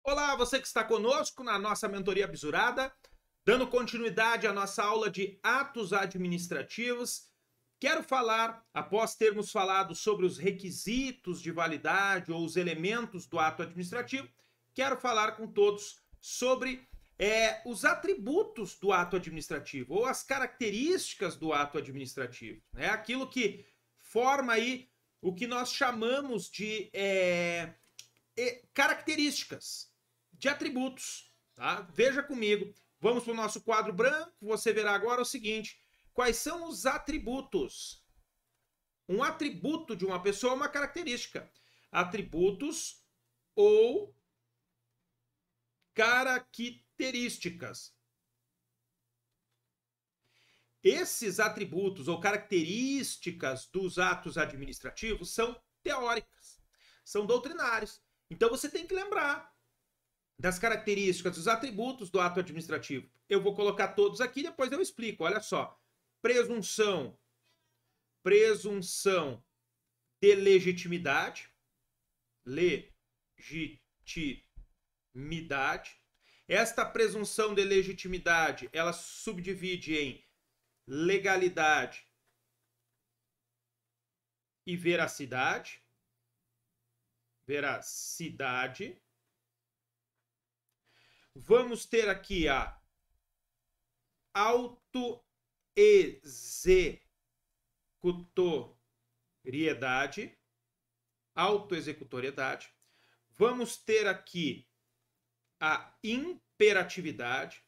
Olá, você que está conosco na nossa mentoria Bisurada, dando continuidade à nossa aula de atos administrativos. Quero falar, após termos falado sobre os requisitos de validade ou os elementos do ato administrativo, quero falar com todos sobre os atributos do ato administrativo ou as características do ato administrativo, né? Aquilo que forma aí o que nós chamamos de características de atributos, tá? Veja comigo, vamos para o nosso quadro branco, você verá agora o seguinte: quais são os atributos? Um atributo de uma pessoa é uma característica. Atributos ou características. Esses atributos ou características dos atos administrativos são teóricas, são doutrinários. Então você tem que lembrar das características, dos atributos do ato administrativo. Eu vou colocar todos aqui, depois eu explico. Olha só. Presunção de legitimidade. Legitimidade. Esta presunção de legitimidade, ela subdivide em legalidade e veracidade. Veracidade. Vamos ter aqui a autoexecutoriedade. Autoexecutoriedade. Vamos ter aqui a imperatividade.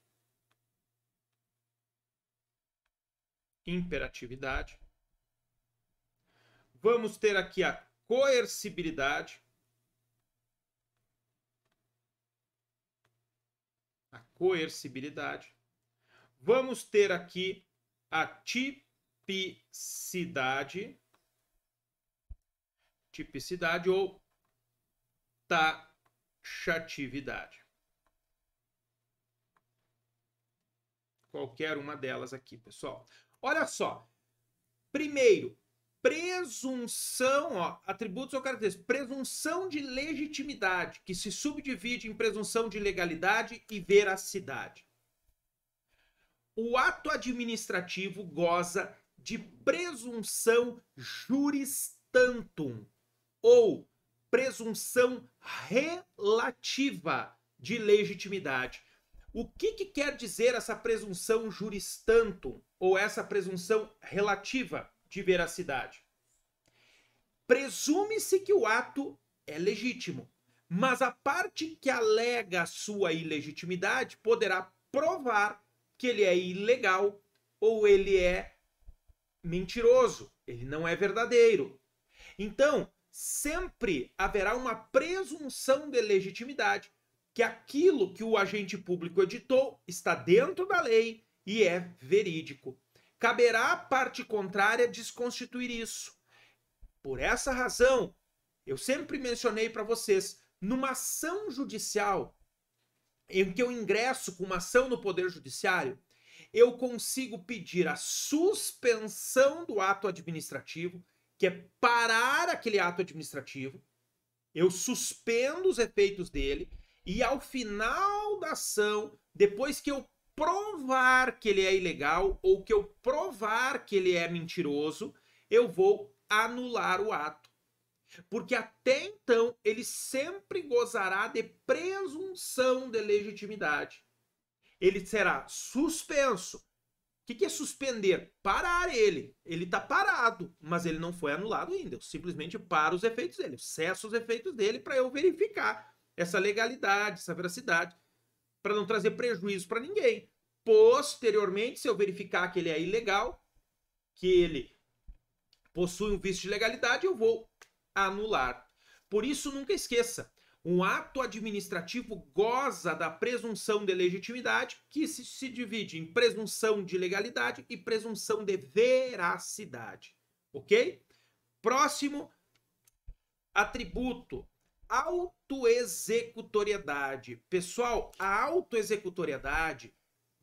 Imperatividade. Vamos ter aqui a coercibilidade. A coercibilidade. Vamos ter aqui a tipicidade. Tipicidade ou taxatividade. Qualquer uma delas aqui, pessoal. Olha só. Primeiro, presunção, ó, atributos ou características. Presunção de legitimidade, que se subdivide em presunção de legalidade e veracidade. O ato administrativo goza de presunção juris tantum, ou presunção relativa de legitimidade. O que quer dizer essa presunção juris tantum, ou essa presunção relativa de veracidade? Presume-se que o ato é legítimo, mas a parte que alega a sua ilegitimidade poderá provar que ele é ilegal ou ele é mentiroso, ele não é verdadeiro. Então, sempre haverá uma presunção de legitimidade, que aquilo que o agente público editou está dentro da lei e é verídico. Caberá à parte contrária desconstituir isso. Por essa razão, eu sempre mencionei para vocês, numa ação judicial, em que eu ingresso com uma ação no Poder Judiciário, eu consigo pedir a suspensão do ato administrativo, que é parar aquele ato administrativo, eu suspendo os efeitos dele, e ao final da ação, depois que eu provar que ele é ilegal ou que eu provar que ele é mentiroso, eu vou anular o ato. Porque até então ele sempre gozará de presunção de legitimidade. Ele será suspenso. O que é suspender? Parar ele. Ele está parado, mas ele não foi anulado ainda. Eu simplesmente paro os efeitos dele, eu cesso os efeitos dele para eu verificar essa legalidade, essa veracidade, para não trazer prejuízo para ninguém. Posteriormente, se eu verificar que ele é ilegal, que ele possui um vício de legalidade, eu vou anular. Por isso, nunca esqueça, um ato administrativo goza da presunção de legitimidade, que se divide em presunção de legalidade e presunção de veracidade. Ok? Próximo atributo, autoexecutoriedade. Pessoal, a autoexecutoriedade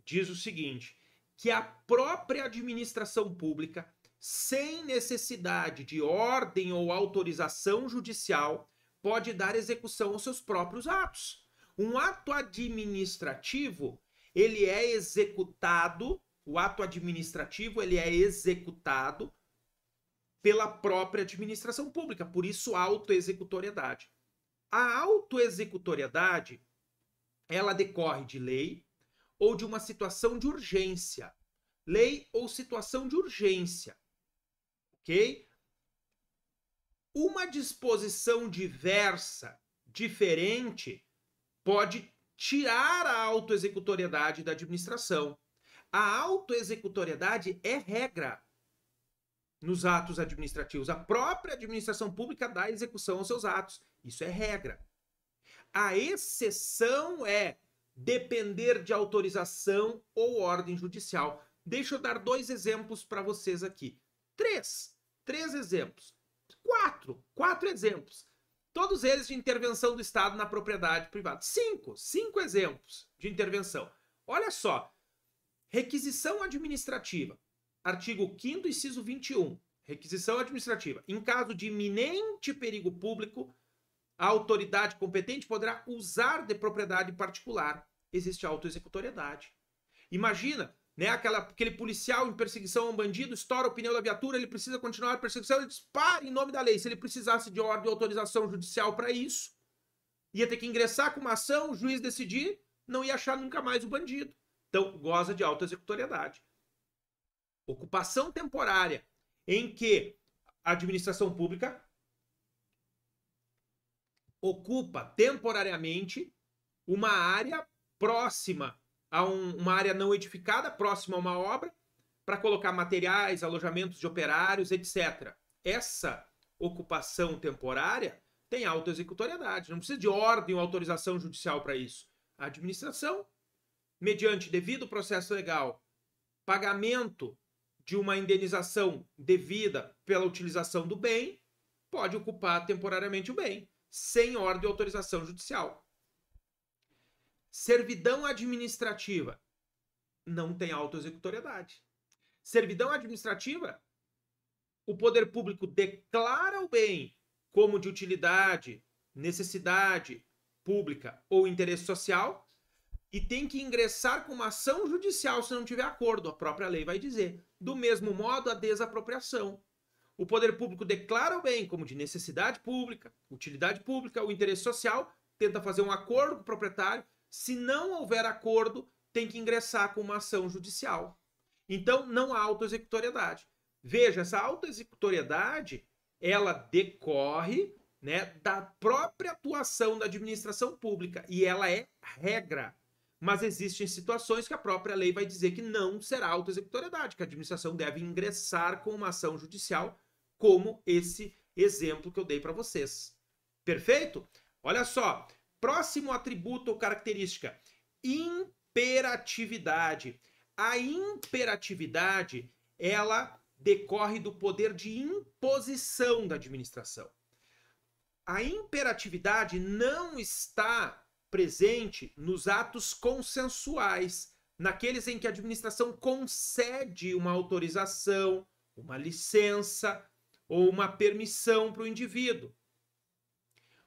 diz o seguinte, que a própria administração pública, sem necessidade de ordem ou autorização judicial, pode dar execução aos seus próprios atos. Um ato administrativo, ele é executado, o ato administrativo, ele é executado pela própria administração pública, por isso autoexecutoriedade. A autoexecutoriedade, ela decorre de lei ou de uma situação de urgência. Lei ou situação de urgência, ok? Uma disposição diversa, diferente, pode tirar a autoexecutoriedade da administração. A autoexecutoriedade é regra nos atos administrativos. A própria administração pública dá execução aos seus atos. Isso é regra. A exceção é depender de autorização ou ordem judicial. Deixa eu dar 2 exemplos para vocês aqui. 3 exemplos. 4 exemplos. Todos eles de intervenção do Estado na propriedade privada. 5 exemplos de intervenção. Olha só. Requisição administrativa. Artigo 5º, inciso 21. Requisição administrativa. Em caso de iminente perigo público, a autoridade competente poderá usar de propriedade particular. Existe autoexecutoriedade. Imagina, né, aquele policial em perseguição a um bandido, estoura o pneu da viatura, ele precisa continuar a perseguição, ele dispara em nome da lei. Se ele precisasse de ordem e autorização judicial para isso, ia ter que ingressar com uma ação, o juiz decidir, não ia achar nunca mais o bandido. Então, goza de autoexecutoriedade. Ocupação temporária, em que a administração pública ocupa temporariamente uma área próxima a uma área não edificada, próxima a uma obra, para colocar materiais, alojamentos de operários, etc. Essa ocupação temporária tem autoexecutoriedade, não precisa de ordem ou autorização judicial para isso. A administração, mediante devido processo legal, pagamento de uma indenização devida pela utilização do bem, pode ocupar temporariamente o bem, sem ordem ou autorização judicial. Servidão administrativa não tem autoexecutoriedade. Servidão administrativa, o poder público declara o bem como de utilidade, necessidade pública ou interesse social e tem que ingressar com uma ação judicial se não tiver acordo. A própria lei vai dizer. Do mesmo modo, a desapropriação. O poder público declara o bem como de necessidade pública, utilidade pública ou interesse social, tenta fazer um acordo com o proprietário. Se não houver acordo, tem que ingressar com uma ação judicial. Então, não há autoexecutoriedade. Veja, essa autoexecutoriedade, ela decorre, né, da própria atuação da administração pública e ela é regra. Mas existem situações que a própria lei vai dizer que não será autoexecutoriedade, que a administração deve ingressar com uma ação judicial, como esse exemplo que eu dei para vocês. Perfeito? Olha só. Próximo atributo ou característica, imperatividade. A imperatividade, ela decorre do poder de imposição da administração. A imperatividade não está presente nos atos consensuais, naqueles em que a administração concede uma autorização, uma licença ou uma permissão para o indivíduo.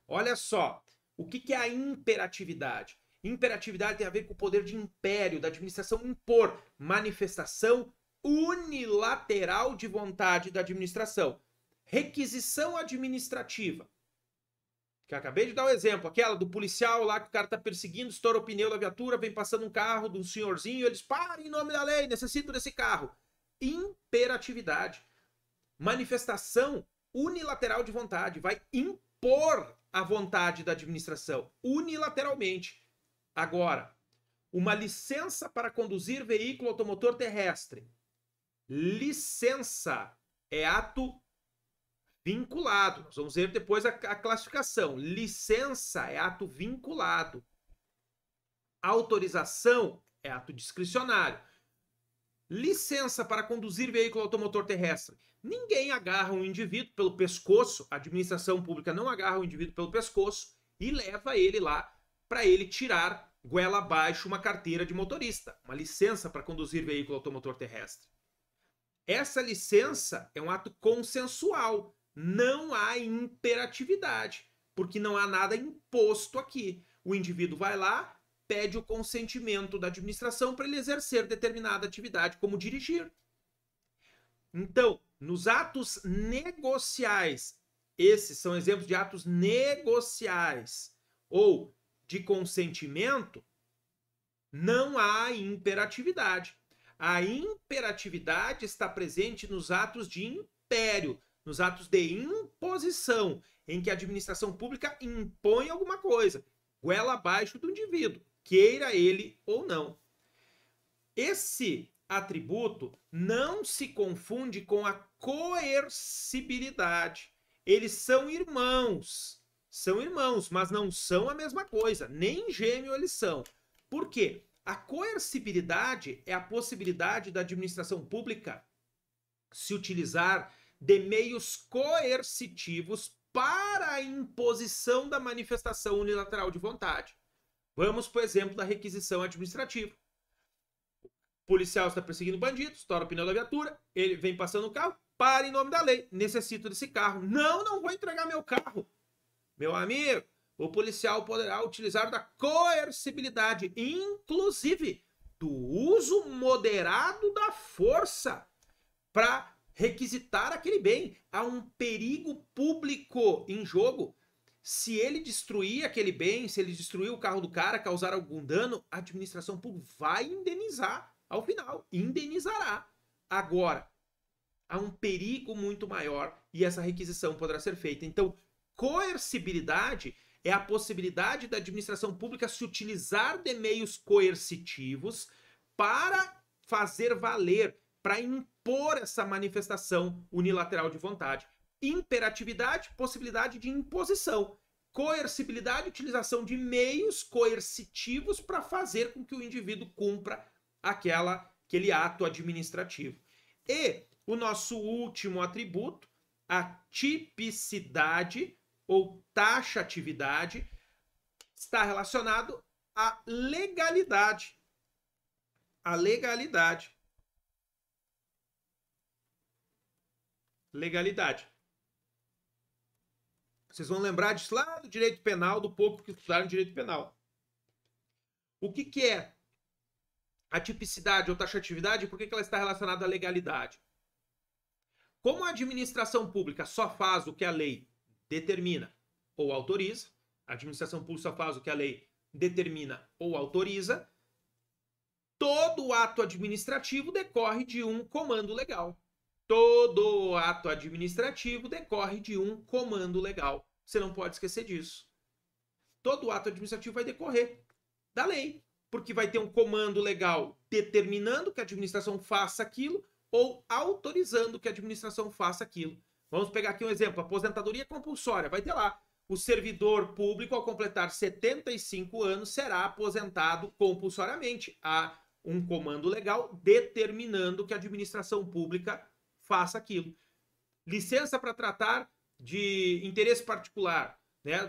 Olha só. O que é a imperatividade? Imperatividade tem a ver com o poder de império, da administração impor, manifestação unilateral de vontade da administração. Requisição administrativa. Que eu acabei de dar o exemplo, aquela do policial lá que o cara está perseguindo, estoura o pneu da viatura, vem passando um carro de um senhorzinho, eles param em nome da lei, necessito desse carro. Imperatividade. Manifestação unilateral de vontade, vai impor a vontade da administração, unilateralmente. Agora, uma licença para conduzir veículo automotor terrestre. Licença é ato vinculado. Nós vamos ver depois a classificação. Licença é ato vinculado. Autorização é ato discricionário. Licença para conduzir veículo automotor terrestre. Ninguém agarra um indivíduo pelo pescoço, a administração pública não agarra o indivíduo pelo pescoço e leva ele lá para ele tirar goela abaixo uma carteira de motorista, uma licença para conduzir veículo automotor terrestre. Essa licença é um ato consensual, não há imperatividade, porque não há nada imposto aqui. O indivíduo vai lá, pede o consentimento da administração para ele exercer determinada atividade, como dirigir. Então, nos atos negociais, esses são exemplos de atos negociais ou de consentimento, não há imperatividade. A imperatividade está presente nos atos de império, nos atos de imposição, em que a administração pública impõe alguma coisa, goela abaixo do indivíduo, queira ele ou não. Esse atributo não se confunde com a coercibilidade. Eles são irmãos, mas não são a mesma coisa, nem gêmeo eles são. Por quê? A coercibilidade é a possibilidade da administração pública se utilizar de meios coercitivos para a imposição da manifestação unilateral de vontade. Vamos, por exemplo, da requisição administrativa. O policial está perseguindo bandidos, estoura o pneu da viatura, ele vem passando o carro, para em nome da lei, necessito desse carro. Não vou entregar meu carro. Meu amigo, o policial poderá utilizar da coercibilidade, inclusive do uso moderado da força, para requisitar aquele bem. Há um perigo público em jogo. Se ele destruir aquele bem, se ele destruir o carro do cara, causar algum dano, a administração pública vai indenizar ao final. Indenizará. Agora, há um perigo muito maior e essa requisição poderá ser feita. Então, coercibilidade é a possibilidade da administração pública se utilizar de meios coercitivos para fazer valer, para impor essa manifestação unilateral de vontade. Imperatividade, possibilidade de imposição. Coercibilidade, utilização de meios coercitivos para fazer com que o indivíduo cumpra aquele ato administrativo. E o nosso último atributo, a tipicidade ou taxatividade, está relacionado à legalidade. A legalidade. Legalidade. Vocês vão lembrar disso lá do direito penal, do pouco que estudaram direito penal. O que é a tipicidade ou taxatividade e por que ela está relacionada à legalidade? Como a administração pública só faz o que a lei determina ou autoriza, a administração pública só faz o que a lei determina ou autoriza, todo ato administrativo decorre de um comando legal. Todo ato administrativo decorre de um comando legal. Você não pode esquecer disso. Todo ato administrativo vai decorrer da lei, porque vai ter um comando legal determinando que a administração faça aquilo ou autorizando que a administração faça aquilo. Vamos pegar aqui um exemplo, aposentadoria compulsória, vai ter lá, o servidor público ao completar 75 anos será aposentado compulsoriamente. Há um comando legal determinando que a administração pública faça aquilo. Licença para tratar de interesse particular, né?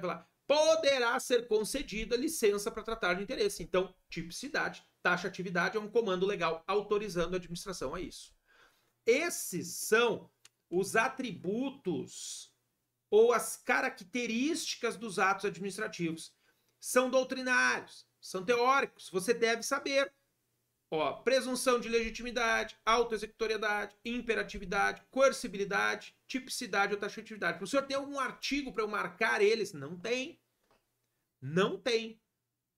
Poderá ser concedida licença para tratar de interesse. Então, tipicidade, taxatividade é um comando legal autorizando a administração a isso. Esses são os atributos ou as características dos atos administrativos. São doutrinários, são teóricos, você deve saber. Presunção de legitimidade, autoexecutoriedade, imperatividade, coercibilidade, tipicidade ou taxatividade. O senhor tem algum artigo para eu marcar eles? Não tem. Não tem.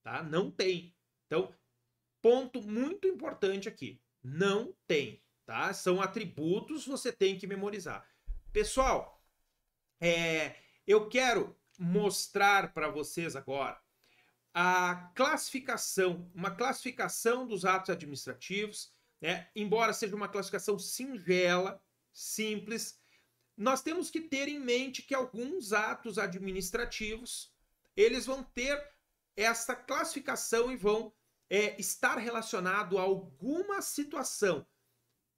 Tá? Não tem. Então, ponto muito importante aqui. Não tem. Tá? São atributos, você tem que memorizar. Pessoal, eu quero mostrar para vocês agora a classificação, uma classificação dos atos administrativos, né? Embora seja uma classificação singela, simples, nós temos que ter em mente que alguns atos administrativos, eles vão ter essa classificação e vão estar relacionado a alguma situação.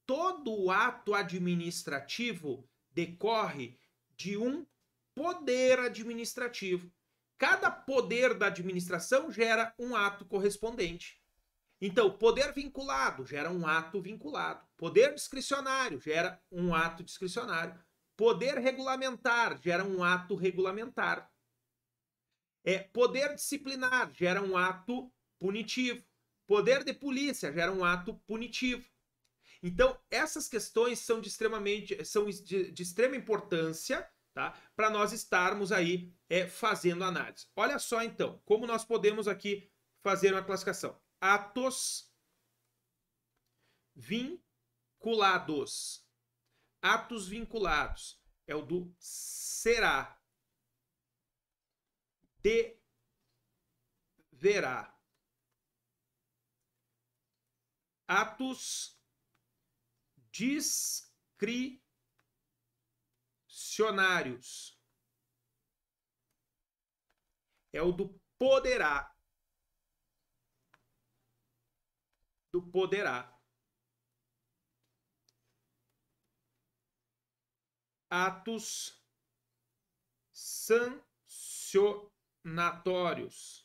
Todo ato administrativo decorre de um poder administrativo. Cada poder da administração gera um ato correspondente. Então, poder vinculado gera um ato vinculado. Poder discricionário gera um ato discricionário. Poder regulamentar gera um ato regulamentar. Poder disciplinar gera um ato punitivo. Poder de polícia gera um ato punitivo. Então, essas questões são de extrema importância, tá? Para nós estarmos aí fazendo análise. Olha só, então, como nós podemos aqui fazer uma classificação. Atos vinculados. Atos vinculados é o do será, deverá. Atos discricionários é o do poderá. Do poderá. Atos sancionatórios.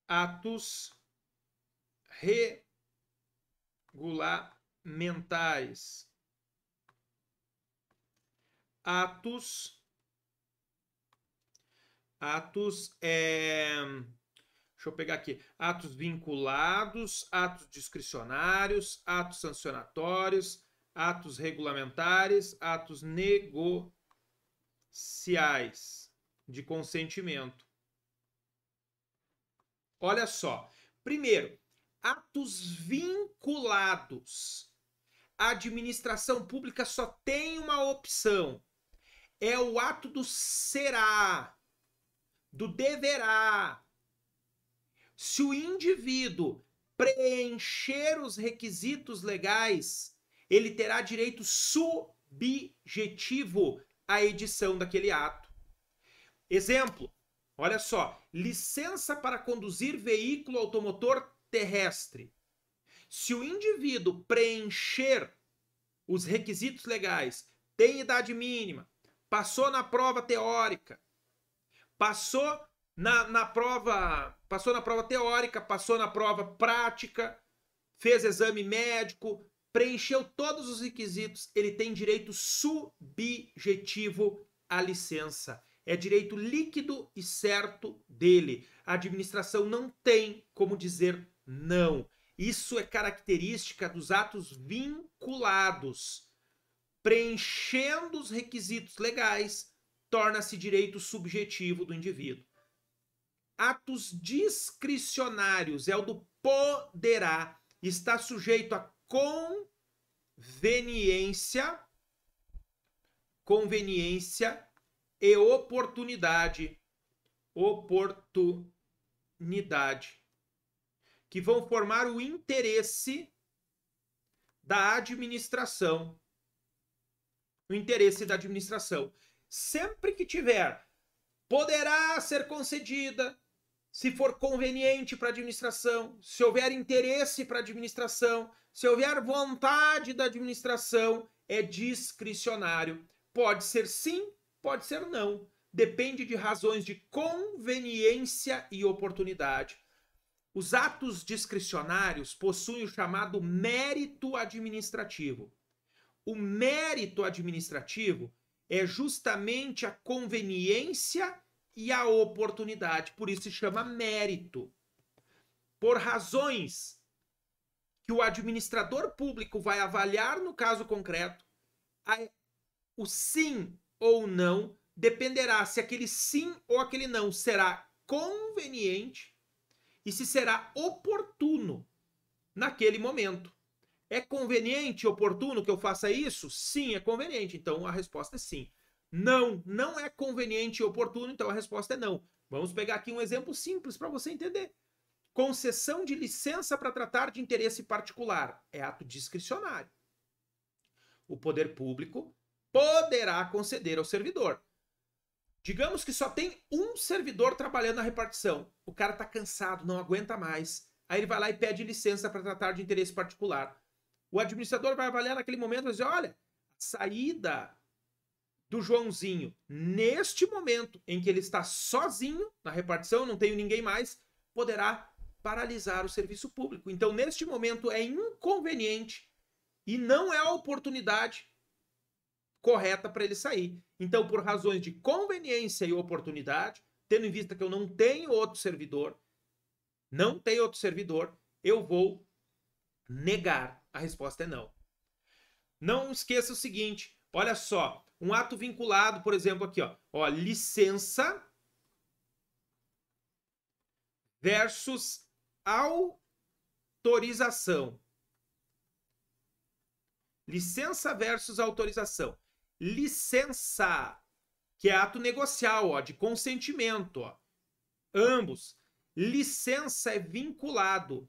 Atos regulamentares. Atos deixa eu pegar aqui. Atos vinculados, atos discricionários, atos sancionatórios, atos regulamentares, atos negociais de consentimento. Olha só. Primeiro, atos vinculados. A administração pública só tem uma opção. É o ato do será, do deverá. Se o indivíduo preencher os requisitos legais, ele terá direito subjetivo à edição daquele ato. Exemplo, olha só, licença para conduzir veículo automotor terrestre. Se o indivíduo preencher os requisitos legais, tem idade mínima, passou na prova teórica, passou na prova teórica, passou na prova prática, fez exame médico, preencheu todos os requisitos, ele tem direito subjetivo à licença. É direito líquido e certo dele. A administração não tem como dizer não. Isso é característica dos atos vinculados. Preenchendo os requisitos legais, torna-se direito subjetivo do indivíduo. Atos discricionários é o do poderá. Está sujeito a conveniência e oportunidade, que vão formar o interesse da administração. O interesse da administração. Sempre que tiver, poderá ser concedida, se for conveniente para a administração, se houver interesse para a administração, se houver vontade da administração, é discricionário. Pode ser sim, pode ser não. Depende de razões de conveniência e oportunidade. Os atos discricionários possuem o chamado mérito administrativo. O mérito administrativo é justamente a conveniência e a oportunidade. Por isso se chama mérito. Por razões que o administrador público vai avaliar no caso concreto, o sim ou não dependerá se aquele sim ou aquele não será conveniente e se será oportuno naquele momento. É conveniente e oportuno que eu faça isso? Sim, é conveniente. Então a resposta é sim. Não, não é conveniente e oportuno, então a resposta é não. Vamos pegar aqui um exemplo simples para você entender. Concessão de licença para tratar de interesse particular é ato discricionário. O poder público poderá conceder ao servidor. Digamos que só tem um servidor trabalhando na repartição. O cara está cansado, não aguenta mais. Aí ele vai lá e pede licença para tratar de interesse particular. O administrador vai avaliar naquele momento e vai dizer, olha, saída do Joãozinho, neste momento em que ele está sozinho na repartição, não tenho ninguém mais, poderá paralisar o serviço público. Então, neste momento é inconveniente e não é a oportunidade correta para ele sair. Então, por razões de conveniência e oportunidade, tendo em vista que eu não tenho outro servidor, eu vou negar. A resposta é não. Não esqueça o seguinte, olha só, um ato vinculado, por exemplo, aqui, ó, licença versus autorização. Licença versus autorização. Licença, que é ato negocial, ó, de consentimento, ó. Ambos. Licença é vinculado.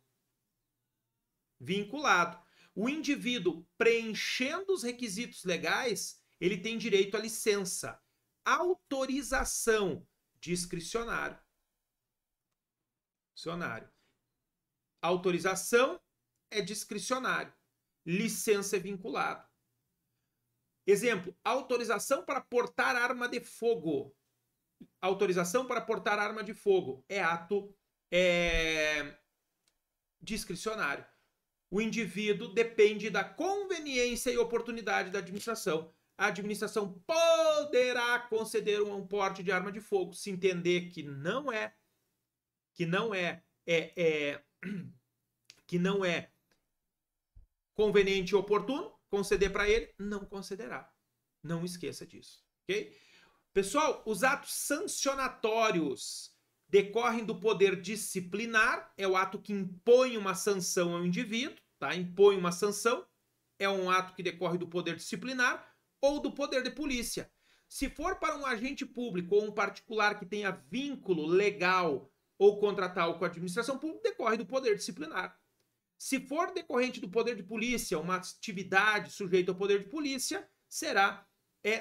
Vinculado. O indivíduo preenchendo os requisitos legais, ele tem direito à licença. Autorização, discricionário. Autorização é discricionário. Licença é vinculado. Exemplo, autorização para portar arma de fogo. Autorização para portar arma de fogo é ato discricionário. O indivíduo depende da conveniência e oportunidade da administração. A administração poderá conceder um porte de arma de fogo se entender que não é conveniente e oportuno conceder para ele, não concederá. Não esqueça disso, ok? Pessoal, os atos sancionatórios decorrem do poder disciplinar, é o ato que impõe uma sanção ao indivíduo, tá? Impõe uma sanção, é um ato que decorre do poder disciplinar ou do poder de polícia. Se for para um agente público ou um particular que tenha vínculo legal ou contratual com a administração pública, decorre do poder disciplinar. Se for decorrente do poder de polícia, uma atividade sujeita ao poder de polícia, será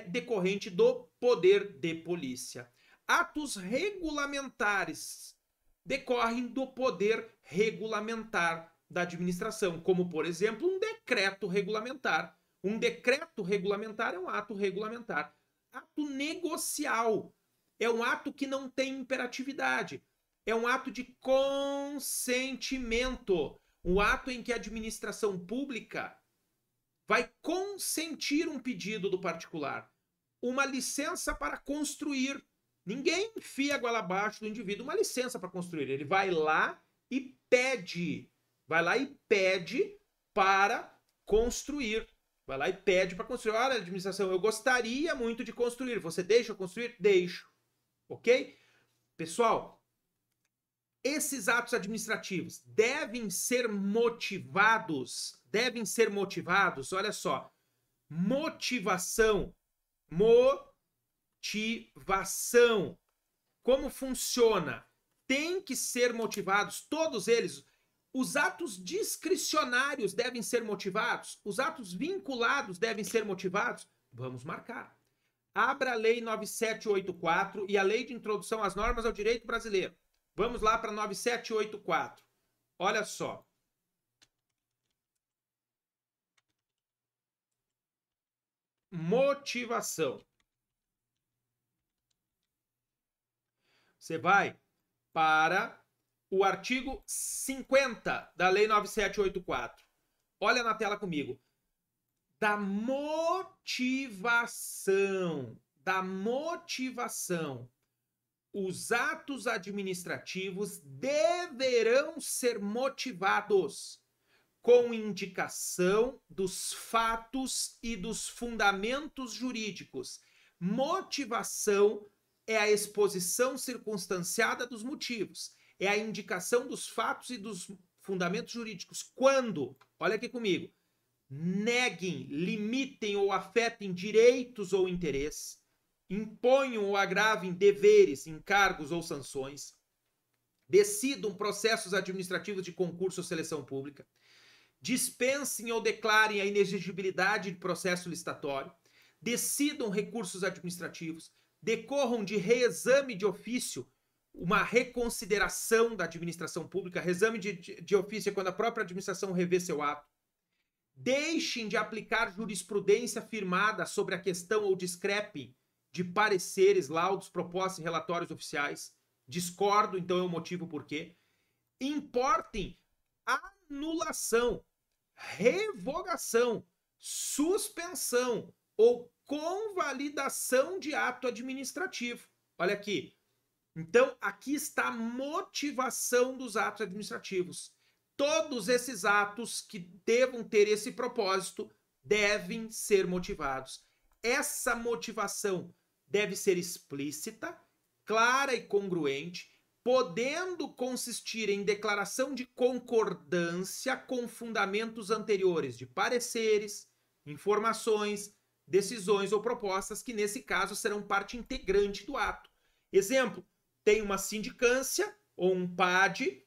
decorrente do poder de polícia. Atos regulamentares decorrem do poder regulamentar da administração, como, por exemplo, um decreto regulamentar. Um decreto regulamentar é um ato regulamentar. Ato negocial é um ato que não tem imperatividade. É um ato de consentimento. Um ato em que a administração pública vai consentir um pedido do particular. Uma licença para construir. Ninguém enfia a goela abaixo do indivíduo uma licença para construir. Ele vai lá e pede. Vai lá e pede para construir. Vai lá e pede para construir. Olha, administração, eu gostaria muito de construir. Você deixa eu construir? Deixo. Ok? Pessoal, esses atos administrativos devem ser motivados. Olha só. Motivação. Como funciona? Tem que ser motivados, todos eles. Os atos discricionários devem ser motivados. Os atos vinculados devem ser motivados. Vamos marcar. Abra a Lei 9784 e a Lei de Introdução às Normas ao Direito Brasileiro. Vamos lá para 9784. Olha só. Motivação. Você vai para o artigo 50 da Lei 9784. Olha na tela comigo. Da motivação. Os atos administrativos deverão ser motivados com indicação dos fatos e dos fundamentos jurídicos. Motivação é a exposição circunstanciada dos motivos, é a indicação dos fatos e dos fundamentos jurídicos. Quando, olha aqui comigo, neguem, limitem ou afetem direitos ou interesses, imponham ou agravem deveres, encargos ou sanções, decidam processos administrativos de concurso ou seleção pública, dispensem ou declarem a inexigibilidade de processo licitatório, decidam recursos administrativos, decorram de reexame de ofício, uma reconsideração da administração pública, reexame de ofício é quando a própria administração revê seu ato, deixem de aplicar jurisprudência firmada sobre a questão ou discrepem de pareceres, laudos, propostas e relatórios oficiais. Discordo, então é o motivo por quê. Importem anulação, revogação, suspensão ou convalidação de ato administrativo. Olha aqui. Então, aqui está a motivação dos atos administrativos. Todos esses atos que devam ter esse propósito devem ser motivados. Essa motivação deve ser explícita, clara e congruente, podendo consistir em declaração de concordância com fundamentos anteriores de pareceres, informações, decisões ou propostas que, nesse caso, serão parte integrante do ato. Exemplo, tem uma sindicância ou um PAD,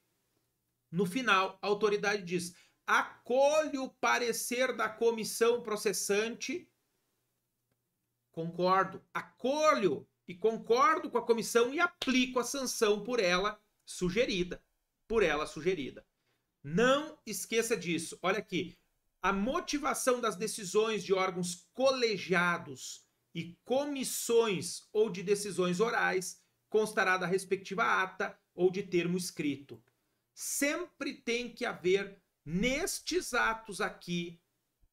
no final, a autoridade diz: acolho o parecer da comissão processante, concordo, acolho e concordo com a comissão e aplico a sanção por ela sugerida. Não esqueça disso. Olha aqui, a motivação das decisões de órgãos colegiados e comissões ou de decisões orais constará da respectiva ata ou de termo escrito. Sempre tem que haver nestes atos aqui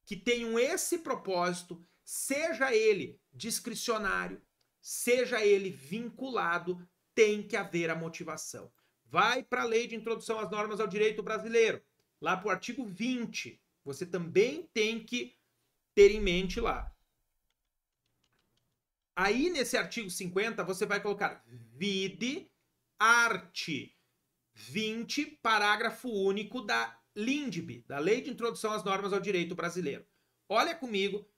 que tenham esse propósito, seja ele discricionário, seja ele vinculado, tem que haver a motivação. Vai para a Lei de Introdução às Normas ao Direito Brasileiro, lá para o artigo 20. Você também tem que ter em mente lá. Aí, nesse artigo 50, você vai colocar vide art. 20, parágrafo único da LINDB, da Lei de Introdução às Normas ao Direito Brasileiro. Olha comigo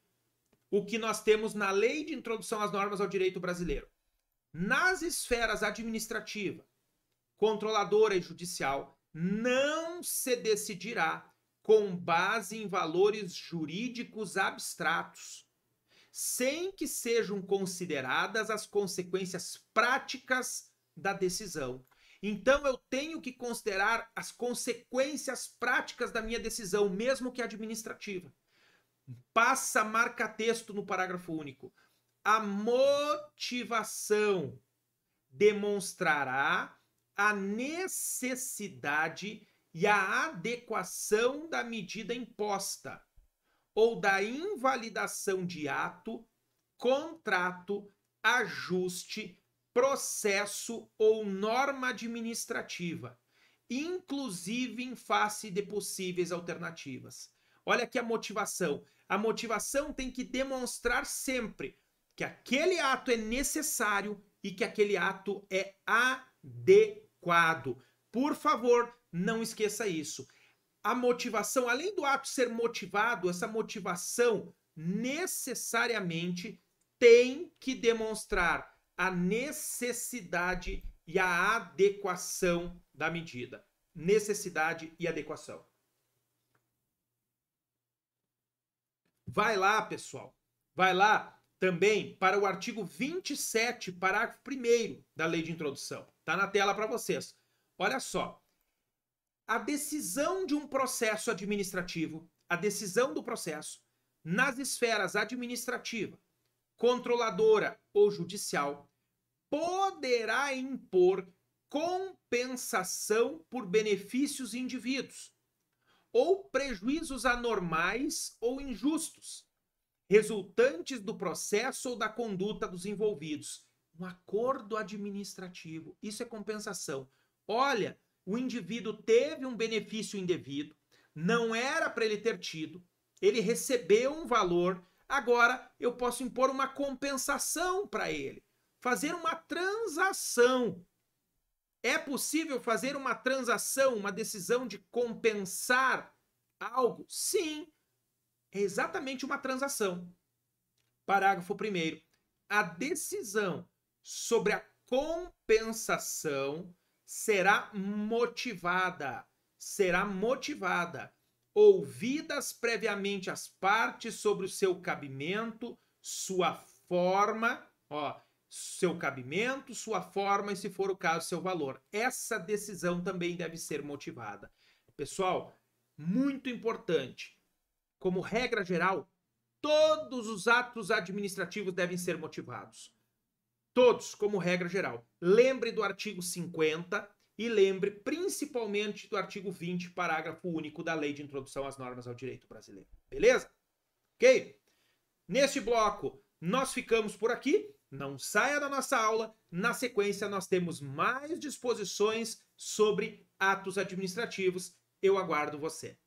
o que nós temos na Lei de Introdução às Normas ao Direito Brasileiro. Nas esferas administrativa, controladora e judicial, não se decidirá com base em valores jurídicos abstratos, sem que sejam consideradas as consequências práticas da decisão. Então, eu tenho que considerar as consequências práticas da minha decisão, mesmo que administrativa. Passa marca-texto no parágrafo único. A motivação demonstrará a necessidade e a adequação da medida imposta ou da invalidação de ato, contrato, ajuste, processo ou norma administrativa, inclusive em face de possíveis alternativas. Olha aqui a motivação. A motivação tem que demonstrar sempre que aquele ato é necessário e que aquele ato é adequado. Por favor, não esqueça isso. A motivação, além do ato ser motivado, essa motivação necessariamente tem que demonstrar a necessidade e a adequação da medida. Necessidade e adequação. Vai lá, pessoal. Vai lá também para o artigo 27, parágrafo 1º da Lei de Introdução. Está na tela para vocês. Olha só. A decisão de um processo administrativo, a decisão do processo, nas esferas administrativa, controladora ou judicial, poderá impor compensação por benefícios indivíduos ou prejuízos anormais ou injustos, resultantes do processo ou da conduta dos envolvidos. Um acordo administrativo, isso é compensação. Olha, o indivíduo teve um benefício indevido, não era para ele ter tido, ele recebeu um valor, agora eu posso impor uma compensação para ele, fazer uma transação. É possível fazer uma transação, uma decisão de compensar algo? Sim, é exatamente uma transação. Parágrafo 1º. A decisão sobre a compensação será motivada, ouvidas previamente as partes sobre o seu cabimento, sua forma, seu cabimento, sua forma e, se for o caso, seu valor. Essa decisão também deve ser motivada. Pessoal, muito importante. Como regra geral, todos os atos administrativos devem ser motivados. Todos, como regra geral. Lembre do artigo 50 e lembre principalmente do artigo 20, parágrafo único da Lei de Introdução às Normas ao Direito Brasileiro. Beleza? Ok? Neste bloco, Nós ficamos por aqui. Não saia da nossa aula. Na sequência, nós temos mais disposições sobre atos administrativos. Eu aguardo você.